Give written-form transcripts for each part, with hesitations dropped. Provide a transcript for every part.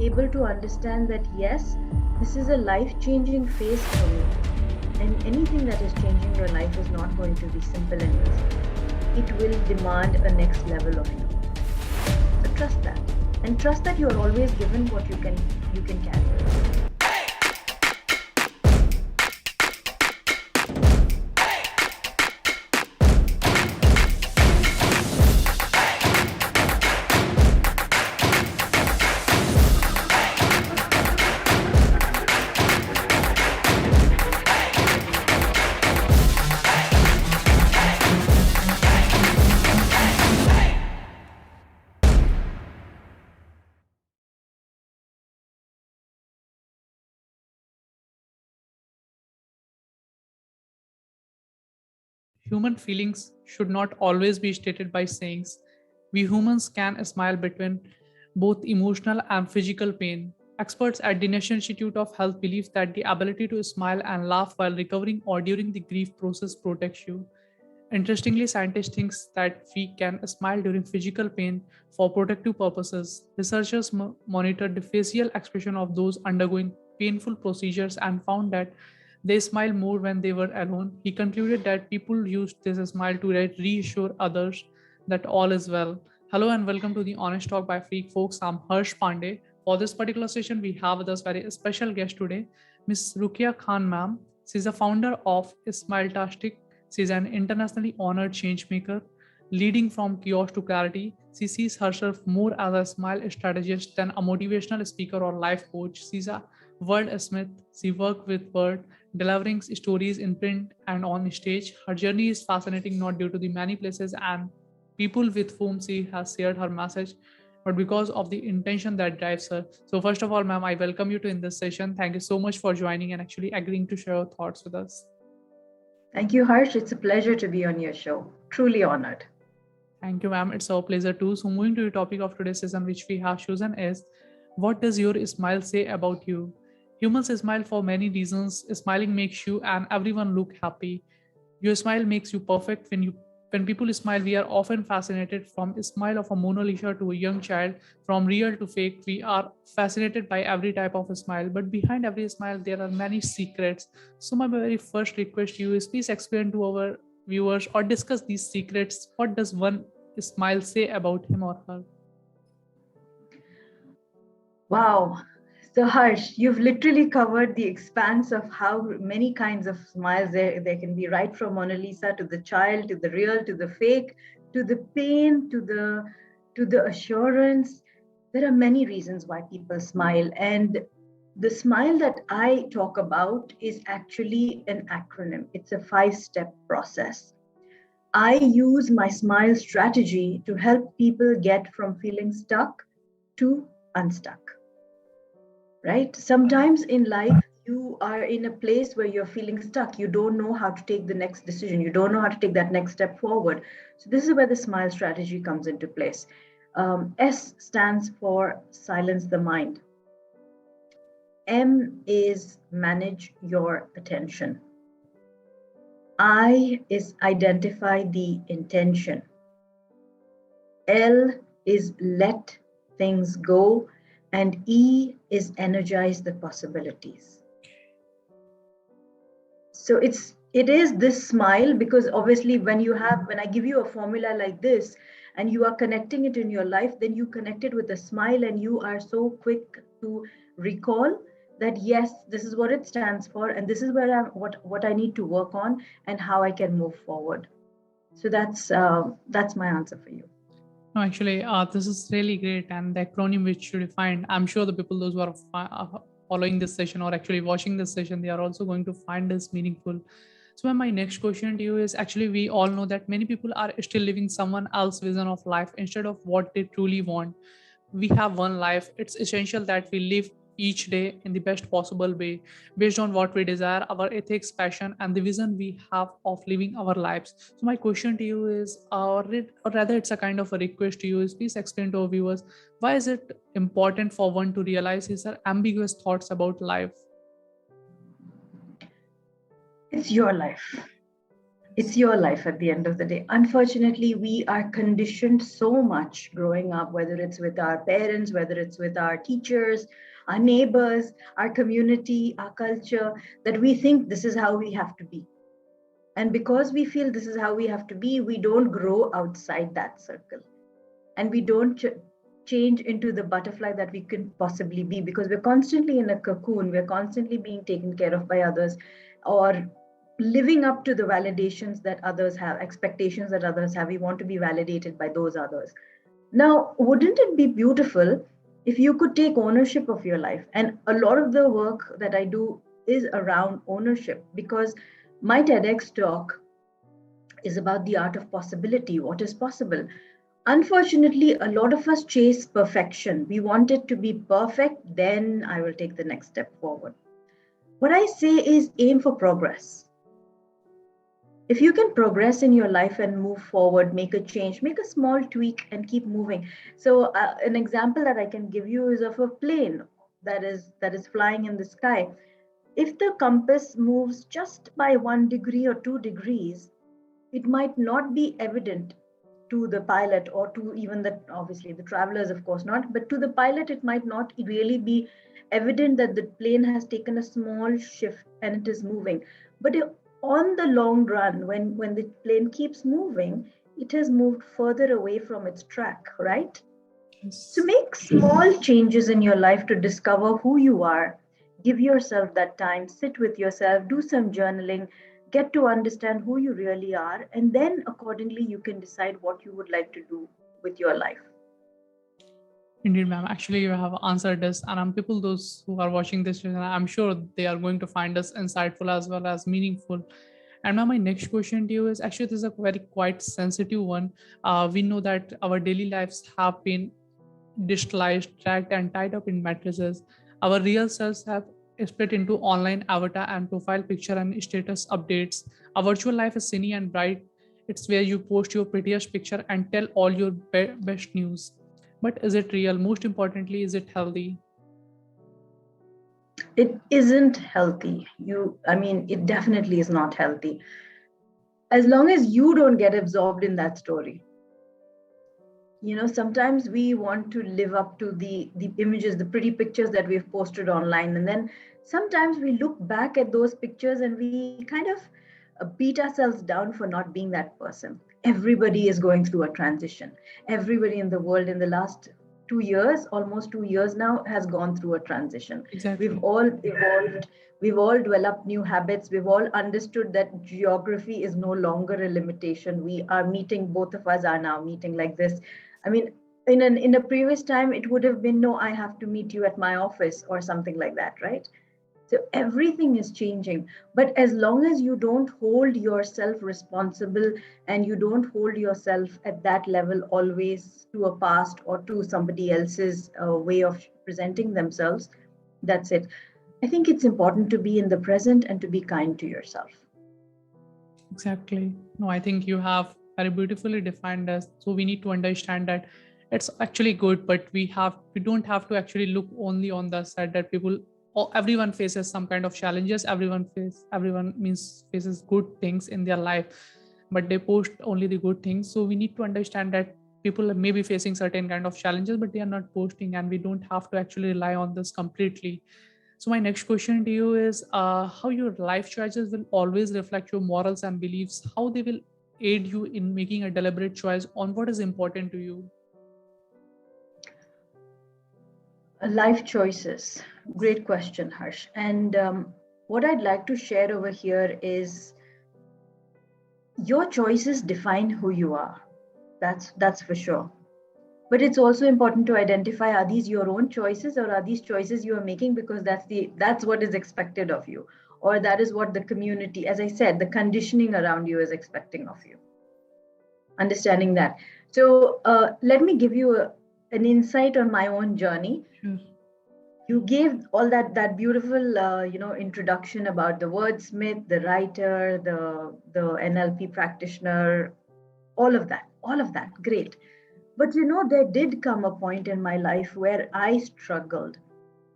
able to understand that yes, this is a life-changing phase for me, and anything that is changing your life is not going to be simple and easy. It will demand a next level of you. So trust that, and trust that you are always given what you can carry. Human feelings should not always be stated by sayings. We humans can smile between both emotional and physical pain. Experts at the National Institute of Health believe that the ability to smile and laugh while recovering or during the grief process protects you. Interestingly, scientists think that we can smile during physical pain for protective purposes. Researchers monitored the facial expression of those undergoing painful procedures and found that they smiled more when they were alone. He concluded that people used this smile to reassure others that all is well. Hello and welcome to the Honest Talk by Freak Folks. I'm Harsh Pandey. For this particular session, we have with us very special guest today, Miss Ruqya Khan, ma'am. She's the founder of SMILETASTIC. She's an internationally honored changemaker, leading from chaos to clarity. She sees herself more as a smile strategist than a motivational speaker or life coach. She's a wordsmith. She works with words, delivering stories in print and on stage. Her journey is fascinating not due to the many places and people with whom she has shared her message, but because of the intention that drives her. So, first of all, ma'am, I welcome you to in this session. Thank you so much for joining and actually agreeing to share your thoughts with us. Thank you, Harsh. It's a pleasure to be on your show. Truly honored. Thank you, ma'am. It's our pleasure too. So, moving to the topic of today's session, which we have chosen is, what does your smile say about you? Humans smile for many reasons. Smiling makes you and everyone look happy. Your smile makes you perfect. When people smile, we are often fascinated. From a smile of a Mona Lisa to a young child, from real to fake, we are fascinated by every type of a smile. But behind every smile, there are many secrets. So my very first request to you is please explain to our viewers or discuss these secrets. What does one smile say about him or her? Wow. So, Harsh, you've literally covered the expanse of how many kinds of smiles there can be, right from Mona Lisa to the child, to the real, to the fake, to the pain, to the assurance. There are many reasons why people smile. And the smile that I talk about is actually an acronym. It's a 5-step process. I use my smile strategy to help people get from feeling stuck to unstuck. Right? Sometimes in life, you are in a place where you're feeling stuck. You don't know how to take the next decision. You don't know how to take that next step forward. So, this is where the SMILE strategy comes into place. S stands for silence the mind. M is manage your attention. I is identify the intention. L is let things go, and E is energize the possibilities. So it is this smile, because obviously when I give you a formula like this and you are connecting it in your life, then you connect it with a smile and you are so quick to recall that yes, this is what it stands for, and this is where what I need to work on and how I can move forward. So that's my answer for you. No, actually, this is really great. And the acronym which you defined, I'm sure the people, those who are following this session or actually watching this session, they are also going to find this meaningful. So, my next question to you is actually, we all know that many people are still living someone else's vision of life instead of what they truly want. We have one life. It's essential that we live each day in the best possible way based on what we desire, our ethics, passion, and the vision we have of living our lives. So my question to you is, or rather it's a kind of a request to you, is please explain to our viewers, why is it important for one to realize his ambiguous thoughts about life? It's your life. It's your life at the end of the day. Unfortunately, we are conditioned so much growing up, whether it's with our parents, whether it's with our teachers, our neighbors, our community, our culture, that we think this is how we have to be. And because we feel this is how we have to be, we don't grow outside that circle. And we don't change into the butterfly that we could possibly be, because we're constantly in a cocoon. We're constantly being taken care of by others, or living up to the validations that others have, expectations that others have. We want to be validated by those others. Now, wouldn't it be beautiful if you could take ownership of your life? And a lot of the work that I do is around ownership, because my TEDx talk is about the art of possibility, what is possible. Unfortunately, a lot of us chase perfection. We want it to be perfect, then I will take the next step forward. What I say is aim for progress. If you can progress in your life and move forward, make a change, make a small tweak and keep moving. So an example that I can give you is of a plane that is flying in the sky. If the compass moves just by 1 degree or 2 degrees, it might not be evident to the pilot, or to even the, obviously the travelers, of course not, but to the pilot it might not really be evident that the plane has taken a small shift and it is moving. But on the long run, when the plane keeps moving, it has moved further away from its track, right? So make small changes in your life to discover who you are. Give yourself that time, sit with yourself, do some journaling, get to understand who you really are, and then accordingly you can decide what you would like to do with your life. Indeed, ma'am. Actually, you have answered this, and people, those who are watching this, I'm sure they are going to find us insightful as well as meaningful. And now, my next question to you is actually this is a very quite sensitive one. We know that our daily lives have been digitalized, tracked, and tied up in matrices. Our real selves have split into online avatar and profile picture and status updates. A virtual life is sunny and bright. It's where you post your prettiest picture and tell all your best news. But is it real? Most importantly, is it healthy? It isn't healthy. It definitely is not healthy. As long as you don't get absorbed in that story. Sometimes we want to live up to the images, the pretty pictures that we've posted online, and then sometimes we look back at those pictures and we kind of beat ourselves down for not being that person. Everybody is going through a transition. Everybody in the world in the last 2 years, almost 2 years now, has gone through a transition. Exactly. We've all evolved. We've all developed new habits. We've all understood that geography is no longer a limitation. We are meeting, both of us are now meeting like this. In a previous time, it would have been, no, I have to meet you at my office or something like that, right? So everything is changing. But as long as you don't hold yourself responsible and you don't hold yourself at that level always to a past or to somebody else's way of presenting themselves, that's it. I think it's important to be in the present and to be kind to yourself. Exactly. No, I think you have very beautifully defined us. So we need to understand that it's actually good, but we don't have to actually look only on the side that everyone faces some kind of challenges. Everyone faces good things in their life, but they post only the good things. So we need to understand that people may be facing certain kind of challenges, but they are not posting, and we don't have to actually rely on this completely. So my next question to you is how your life choices will always reflect your morals and beliefs, how they will aid you in making a deliberate choice on what is important to you. Life choices. Great question, Harsh. And what I'd like to share over here is your choices define who you are. That's for sure. But it's also important to identify, are these your own choices, or are these choices you are making because that's what is expected of you, or that is what the community, as I said, the conditioning around you is expecting of you. Understanding that. So let me give you an insight on my own journey. Sure. You gave all that beautiful introduction about the wordsmith, the writer, the NLP practitioner, all of that, great. But there did come a point in my life where I struggled.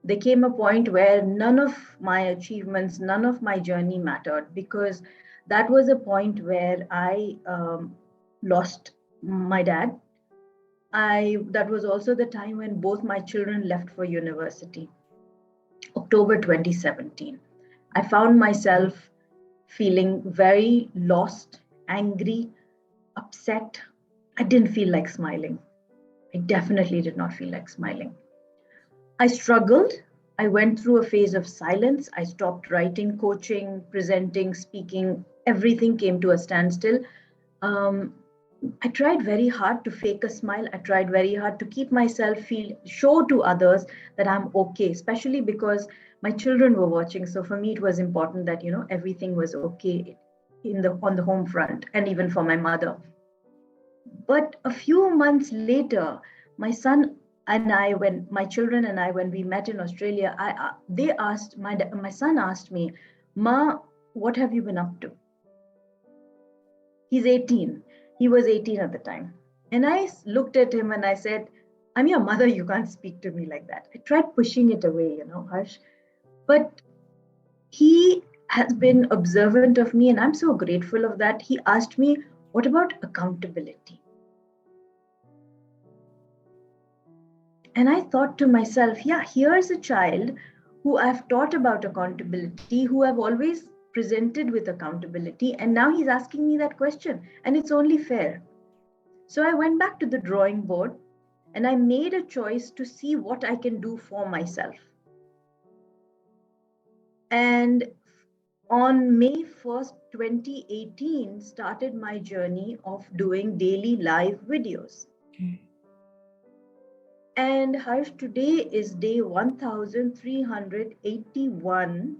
There came a point where none of my achievements, none of my journey mattered, because That was a point where I lost my dad. That was also the time when both my children left for university. October 2017. I found myself feeling very lost, angry, upset. I didn't feel like smiling. I definitely did not feel like smiling. I struggled. I went through a phase of silence. I stopped writing, coaching, presenting, speaking. Everything came to a standstill. Um, I tried very hard to fake a smile. I tried very hard to keep myself show to others that I'm okay, especially because my children were watching. So for me, it was important that, everything was okay on the home front, and even for my mother. But a few months later, my son and I, when my children and I, when we met in Australia, they asked my son asked me, "Ma, what have you been up to?" He's 18. He was 18 at the time. And I looked at him and I said, "I'm your mother. You can't speak to me like that." I tried pushing it away, Harsh. But he has been observant of me, and I'm so grateful of that. He asked me, "What about accountability?" And I thought to myself, yeah, here's a child who I've taught about accountability, who I've always presented with accountability, and now he's asking me that question, and it's only fair. So I went back to the drawing board and I made a choice to see what I can do for myself. And on May 1st, 2018, started my journey of doing daily live videos. Okay. And Harsh, today is day 1381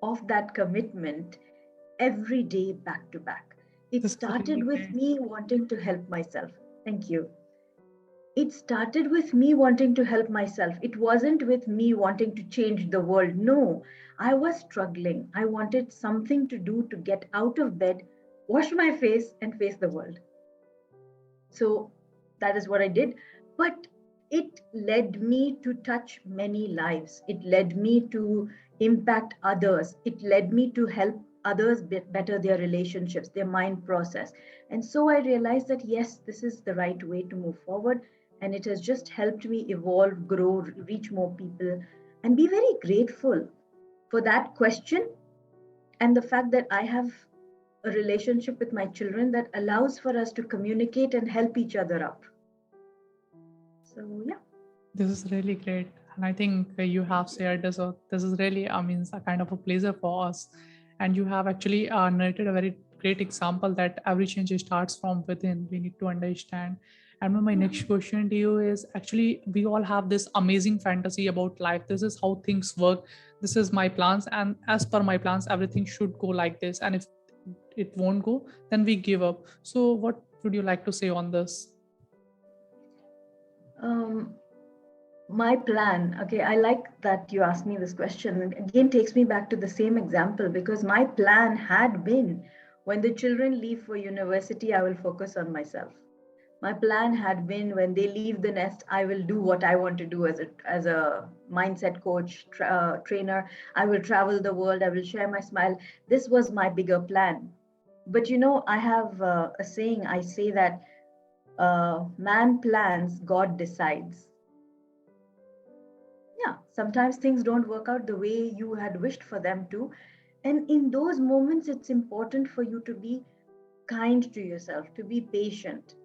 of that commitment, every day back to back. It This is really started with great. me wanting to help myself. Thank you. It started with me wanting to help myself. It wasn't with me wanting to change the world. No, I was struggling. I wanted something to do to get out of bed, wash my face, and face the world. So that is what I did. But it led me to touch many lives. It led me to impact others. It led me to help others better their relationships, their mind process. And so I realized that, yes, this is the right way to move forward. And it has just helped me evolve, grow, reach more people, and be very grateful for that question and the fact that I have a relationship with my children that allows for us to communicate and help each other up. So, yeah. This is really great. And I think you have shared this. This is really, a kind of a pleasure for us. And you have actually narrated a very great example that every change starts from within. We need to understand. And my next question to you is actually, we all have this amazing fantasy about life. This is how things work. This is my plans. And as per my plans, everything should go like this. And if it won't go, then we give up. So, what would you like to say on this? Um, my plan, okay, I like that you asked me this question. And again, takes me back to the same example, because my plan had been, when the children leave for university, I will focus on myself. My plan had been, when they leave the nest, I will do what I want to do as a mindset coach, trainer. I will travel the world. I will share my smile. This was my bigger plan. But I have a saying. I say that man plans, God decides. Yeah, sometimes things don't work out the way you had wished for them to. And in those moments, it's important for you to be kind to yourself, to be patient,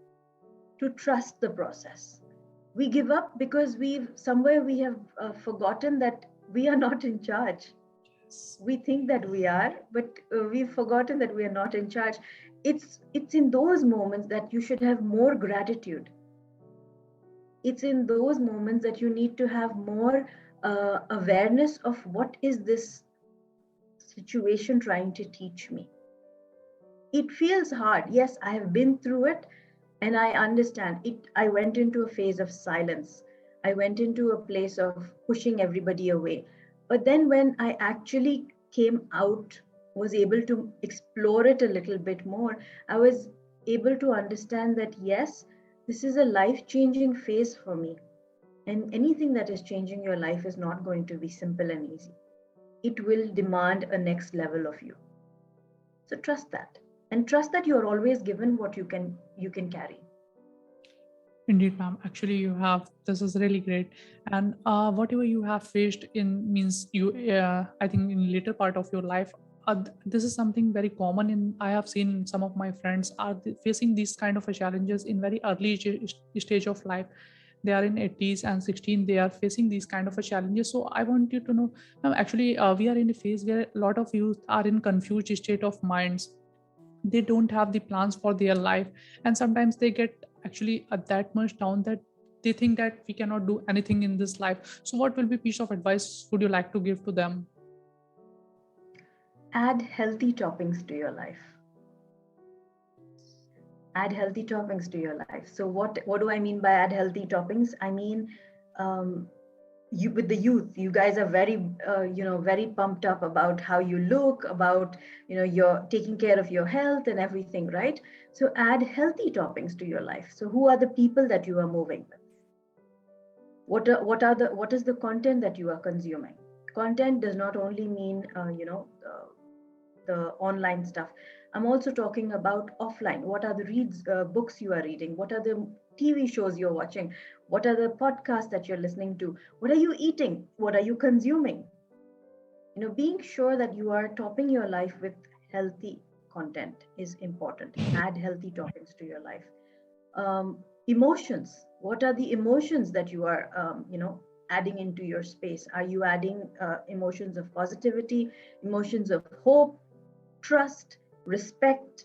to trust the process. We give up because we have forgotten that we are not in charge. Yes. We think that we are, but we've forgotten that we are not in charge. It's in those moments that you should have more gratitude. It's in those moments that you need to have more awareness of what is this situation trying to teach me. It feels hard. Yes, I have been through it, and I understand it. I went into a phase of silence. I went into a place of pushing everybody away. But then when I actually came out, was able to explore it a little bit more, I was able to understand that, yes, this is a life changing phase for me. And anything that is changing your life is not going to be simple and easy. it will demand a next level of you. So trust that, and trust that you are always given what you can carry. Indeed, ma'am. Actually, this is really great. And whatever you have faced in means you, I think in later part of your life, this is something very common I have seen some of my friends are facing these kind of challenges in very early stage of life. They are in 80s and 16, they are facing these kind of challenges. So I want you to know, actually, we are in a phase where a lot of youth are in confused state of minds. They don't have the plans for their life, and sometimes they get actually that much down that they think that we cannot do anything in this life. So what will be piece of advice would you like to give to them? Add healthy toppings to your life. Add healthy toppings to your life. So what do I mean by add healthy toppings? I mean, you, with the youth, you guys are very very pumped up about how you look, about you're taking care of your health and everything, right? So add healthy toppings to your life. So who are the people that you are moving with? What is the content that you are consuming? Content does not only mean the online stuff. I'm also talking about offline. What are the books you are reading? What are the TV shows you're watching? What are the podcasts that you're listening to? What are you eating? What are you consuming? Being sure that you are topping your life with healthy content is important. Add healthy toppings to your life. Emotions. What are the emotions that you are, adding into your space? Are you adding emotions of positivity, emotions of hope, trust, respect,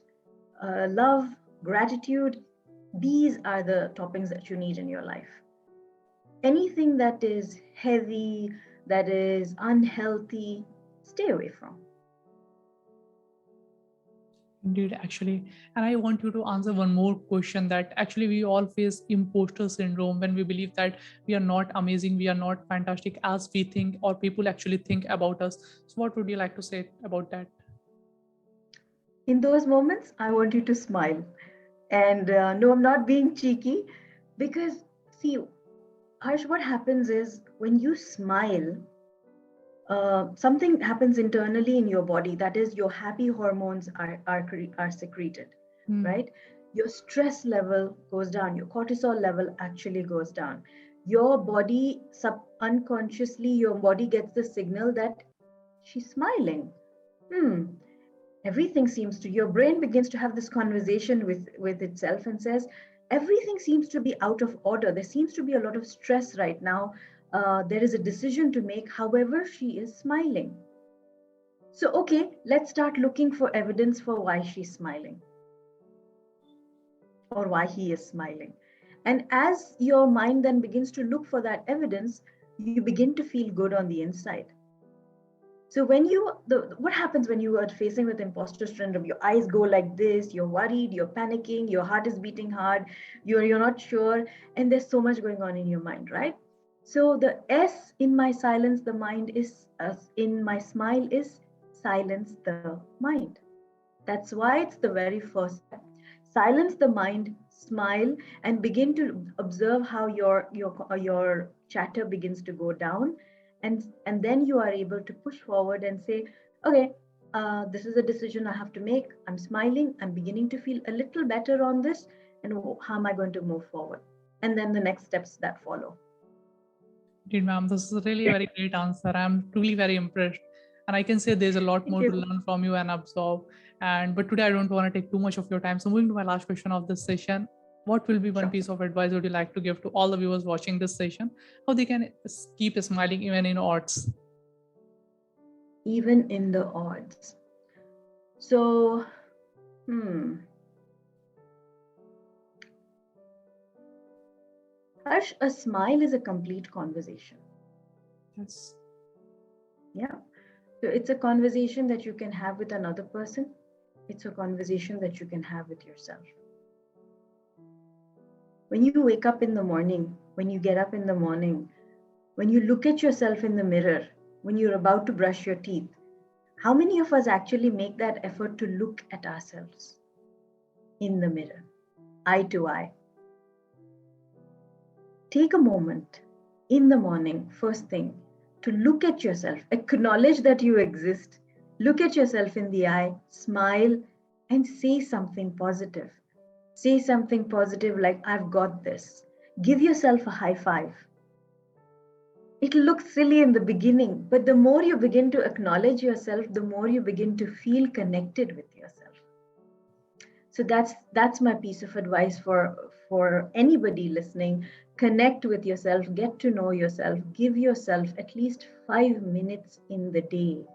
love, gratitude? These are the toppings that you need in your life. Anything that is heavy, that is unhealthy, stay away from. Indeed, actually. And I want you to answer one more question, that actually we all face imposter syndrome when we believe that we are not amazing, we are not fantastic as we think, or people actually think about us. So what would you like to say about that? In those moments, I want you to smile. And no, I'm not being cheeky, because see, Harsh, what happens is when you smile, something happens internally in your body. That is, your happy hormones are secreted, Hmm. right? Your stress level goes down. Your cortisol level actually goes down. Your body, unconsciously, your body gets the signal that she's smiling. Hmm. Everything seems to, your brain begins to have this conversation with itself and says, everything seems to be out of order. There seems to be a lot of stress right now. There is a decision to make. However, she is smiling. So okay, let's start looking for evidence for why she's smiling, or why he is smiling. And as your mind then begins to look for that evidence, you begin to feel good on the inside. So what happens when you are facing with imposter syndrome? Your eyes go like this, you're worried, you're panicking, your heart is beating hard, you're not sure, and there's so much going on in your mind, right? So the S in my silence the mind is, in my smile, is silence the mind. That's why it's the very first step. Silence the mind, smile, and begin to observe how your chatter begins to go down, and then you are able to push forward and say, okay, this is a decision I have to make. I'm smiling. I'm beginning to feel a little better on this, and how am I going to move forward? And then the next steps that follow. Indeed, ma'am, this is really a very great answer. I'm truly very impressed. And I can say there's a lot Thank more to you. learn from you and absorb. And but today I don't want to take too much of your time. So moving to my last question of this session, what will be one Sure. piece of advice would you like to give to all the viewers watching this session? How they can keep smiling even in odds? Even in the odds. So, hmm. Harsh, a smile is a complete conversation. Yes. Yeah. So it's a conversation that you can have with another person. It's a conversation that you can have with yourself. When you wake up in the morning, when you get up in the morning, when you look at yourself in the mirror, when you're about to brush your teeth, how many of us actually make that effort to look at ourselves in the mirror, eye to eye? Take a moment in the morning, first thing, to look at yourself, acknowledge that you exist, look at yourself in the eye, smile, and say something positive. Say something positive like, I've got this. Give yourself a high five. It looks silly in the beginning, but the more you begin to acknowledge yourself, the more you begin to feel connected with yourself. So that's my piece of advice for anybody listening. Connect with yourself, get to know yourself, give yourself at least 5 minutes in the day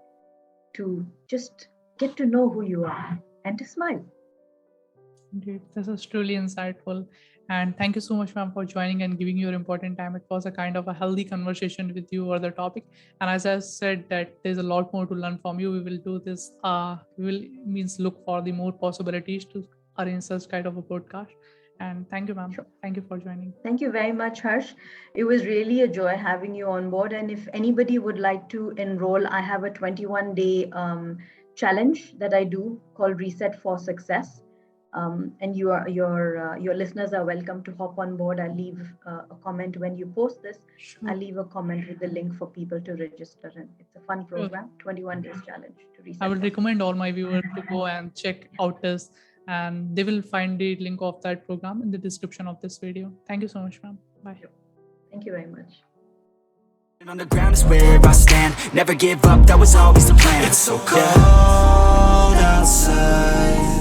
to just get to know who you are and to smile. Indeed, this is truly insightful. And thank you so much, ma'am, for joining and giving your important time. It was a kind of a healthy conversation with you over the topic. And as I said, that there's a lot more to learn from you. We will do this. We will look for the more possibilities to arrange such kind of a podcast. And thank you, ma'am. Sure. Thank you for joining. Thank you very much, Harsh. It was really a joy having you on board. And if anybody would like to enroll, I have a 21-day challenge that I do called Reset for Success. And your listeners are welcome to hop on board. I'll leave a comment when you post this. Sure. I'll leave a comment with the link for people to register. And it's a fun program, 21 days challenge to reset. I would recommend all my viewers to go and check out this, and they will find the link of that program in the description of this video. Thank you so much, ma'am. Bye. Thank you very much. On the ground is where I stand. Never give up, that was always the plan. It's so cold outside.